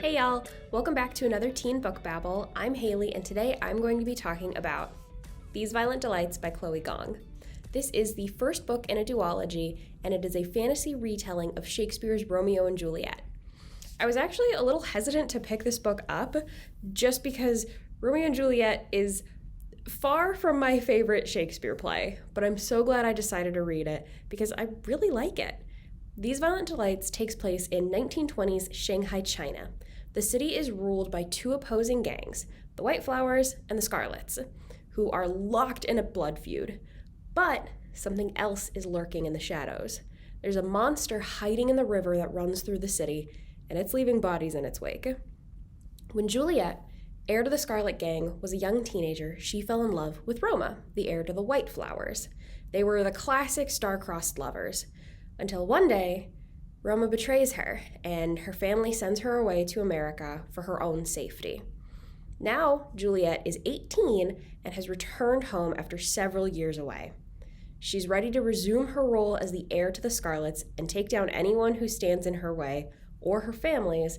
Hey y'all, welcome back to another Teen Book Babble. I'm Haley, and today I'm going to be talking about These Violent Delights by Chloe Gong. This is the first book in a duology, and it is a fantasy retelling of Shakespeare's Romeo and Juliet. I was actually a little hesitant to pick this book up just because Romeo and Juliet is far from my favorite Shakespeare play, but I'm so glad I decided to read it because I really like it. These Violent Delights takes place in 1920s Shanghai, China. The city is ruled by two opposing gangs, the White Flowers and the Scarlets, who are locked in a blood feud. But something else is lurking in the shadows. There's a monster hiding in the river that runs through the city, and it's leaving bodies in its wake. When Juliet, heir to the Scarlet Gang, was a young teenager, she fell in love with Roma, the heir to the White Flowers. They were the classic star-crossed lovers. Until one day, Roma betrays her, and her family sends her away to America for her own safety. Now, Juliet is 18 and has returned home after several years away. She's ready to resume her role as the heir to the Scarlets and take down anyone who stands in her way, or her family's,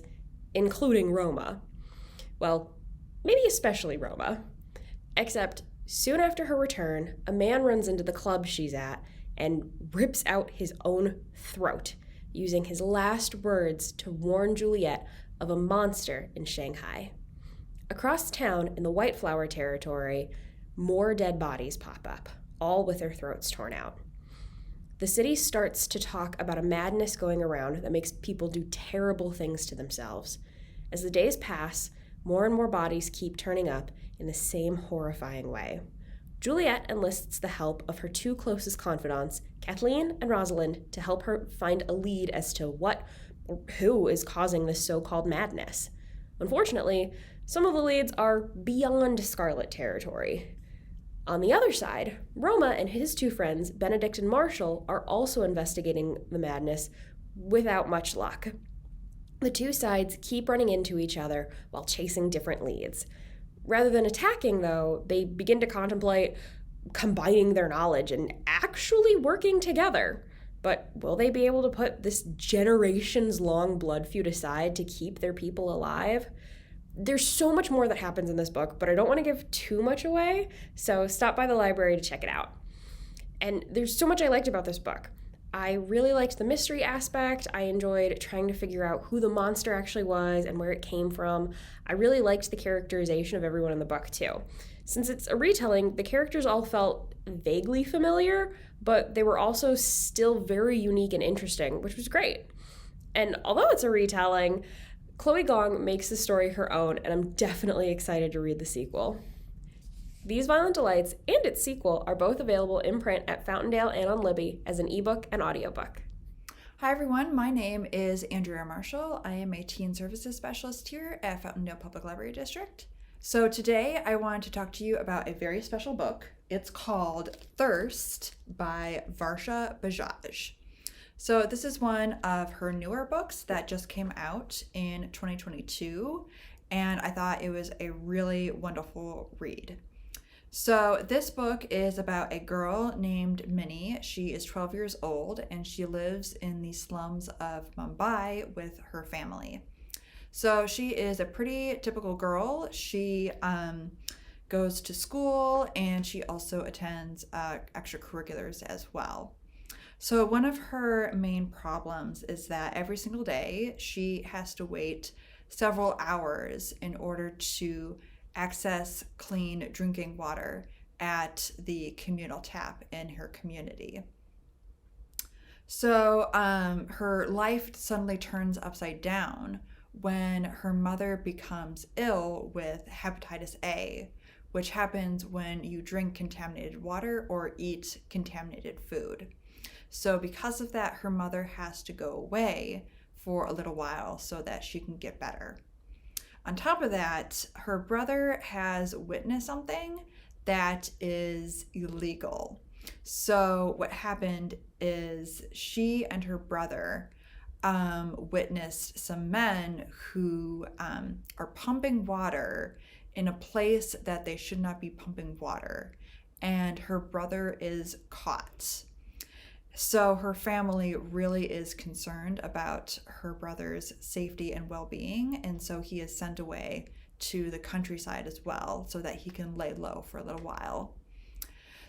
including Roma. Well, maybe especially Roma. Except, soon after her return, a man runs into the club she's at and rips out his own throat, using his last words to warn Juliet of a monster in Shanghai. Across town in the White Flower territory, more dead bodies pop up, all with their throats torn out. The city starts to talk about a madness going around that makes people do terrible things to themselves. As the days pass, more and more bodies keep turning up in the same horrifying way. Juliet enlists the help of her two closest confidants, Kathleen and Rosalind, to help her find a lead as to what or who is causing this so-called madness. Unfortunately, some of the leads are beyond Scarlet territory. On the other side, Roma and his two friends, Benedict and Marshall, are also investigating the madness without much luck. The two sides keep running into each other while chasing different leads. Rather than attacking, though, they begin to contemplate combining their knowledge and actually working together. But will they be able to put this generations-long blood feud aside to keep their people alive? There's so much more that happens in this book, but I don't want to give too much away, so stop by the library to check it out. And there's so much I liked about this book. I really liked the mystery aspect. I enjoyed trying to figure out who the monster actually was and where it came from. I really liked the characterization of everyone in the book, too. Since it's a retelling, the characters all felt vaguely familiar, but they were also still very unique and interesting, which was great. And although it's a retelling, Chloe Gong makes the story her own, and I'm definitely excited to read the sequel. These Violent Delights and its sequel are both available in print at Fountaindale and on Libby as an ebook and audiobook. Hi everyone, my name is Andrea Marshall. I am a teen services specialist here at Fountaindale Public Library District. So today I wanted to talk to you about a very special book. It's called Thirst by Varsha Bajaj. So this is one of her newer books that just came out in 2022, and I thought it was a really wonderful read. So this book is about a girl named Minnie. She is 12 years old and she lives in the slums of Mumbai with her family. So she is a pretty typical girl. She goes to school and she also attends extracurriculars as well. So one of her main problems is that every single day she has to wait several hours in order to access clean drinking water at the communal tap in her community. So her life suddenly turns upside down when her mother becomes ill with hepatitis A, which happens when you drink contaminated water or eat contaminated food. So because of that, her mother has to go away for a little while so that she can get better. On top of that, her brother has witnessed something that is illegal. So what happened is she and her brother witnessed some men who are pumping water in a place that they should not be pumping water. And her brother is caught. So her family really is concerned about her brother's safety and well-being, and so he is sent away to the countryside as well so that he can lay low for a little while.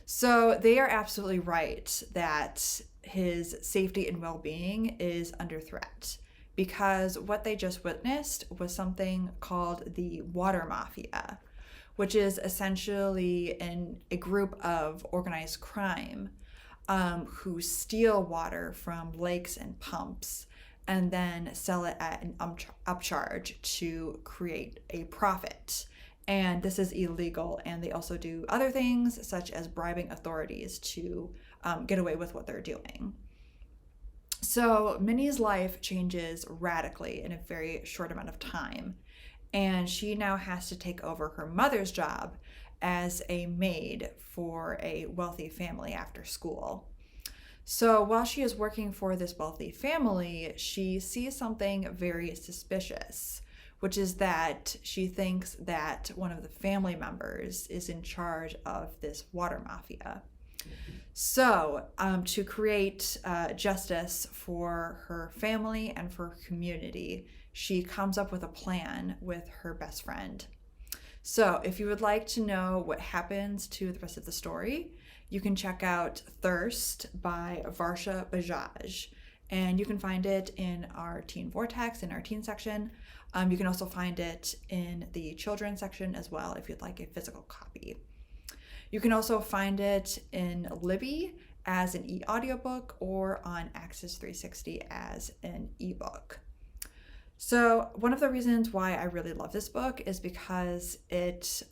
So they are absolutely right that his safety and well-being is under threat, because what they just witnessed was something called the water mafia, which is essentially a group of organized crime who steal water from lakes and pumps and then sell it at an upcharge to create a profit. And this is illegal, and they also do other things such as bribing authorities to get away with what they're doing. So Minnie's life changes radically in a very short amount of time, and she now has to take over her mother's job as a maid for a wealthy family after school. So while she is working for this wealthy family, she sees something very suspicious, which is that she thinks that one of the family members is in charge of this water mafia. So to create justice for her family and for her community, she comes up with a plan with her best friend. So if you would like to know what happens to the rest of the story, you can check out Thirst by Varsha Bajaj, and you can find it in our Teen Vortex, in our teen section. You can also find it in the children's section as well if you'd like a physical copy. You can also find it in Libby as an e-audiobook or on Access 360 as an ebook. So one of the reasons why I really love this book is because it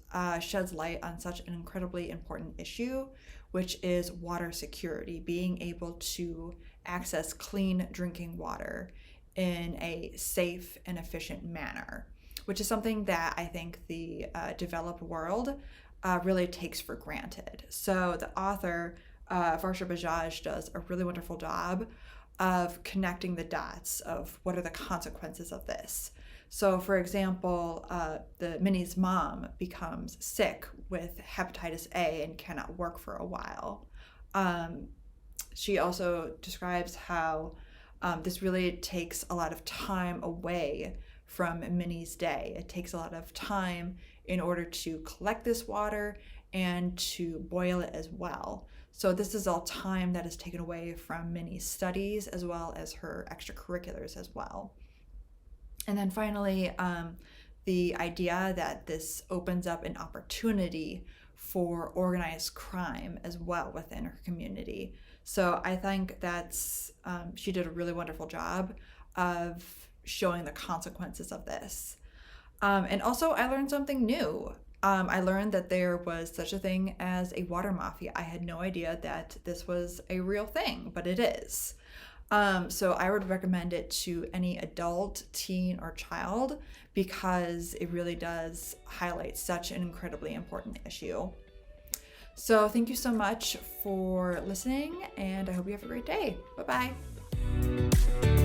sheds light on such an incredibly important issue, which is water security, being able to access clean drinking water in a safe and efficient manner, which is something that I think the developed world really takes for granted. So the author, Varsha Bajaj, does a really wonderful job of connecting the dots of what are the consequences of this. So for example, Minnie's mom becomes sick with hepatitis A and cannot work for a while. She also describes how this really takes a lot of time away from Minnie's day. It takes a lot of time in order to collect this water and to boil it as well. So this is all time that is taken away from Minnie's studies as well as her extracurriculars as well. And then finally, the idea that this opens up an opportunity for organized crime as well within her community. So I think that's, she did a really wonderful job of showing the consequences of this. And also I learned something new. I learned that there was such a thing as a water mafia. I had no idea that this was a real thing, but it is. So I would recommend it to any adult, teen, or child because it really does highlight such an incredibly important issue. So thank you so much for listening, and I hope you have a great day. Bye-bye.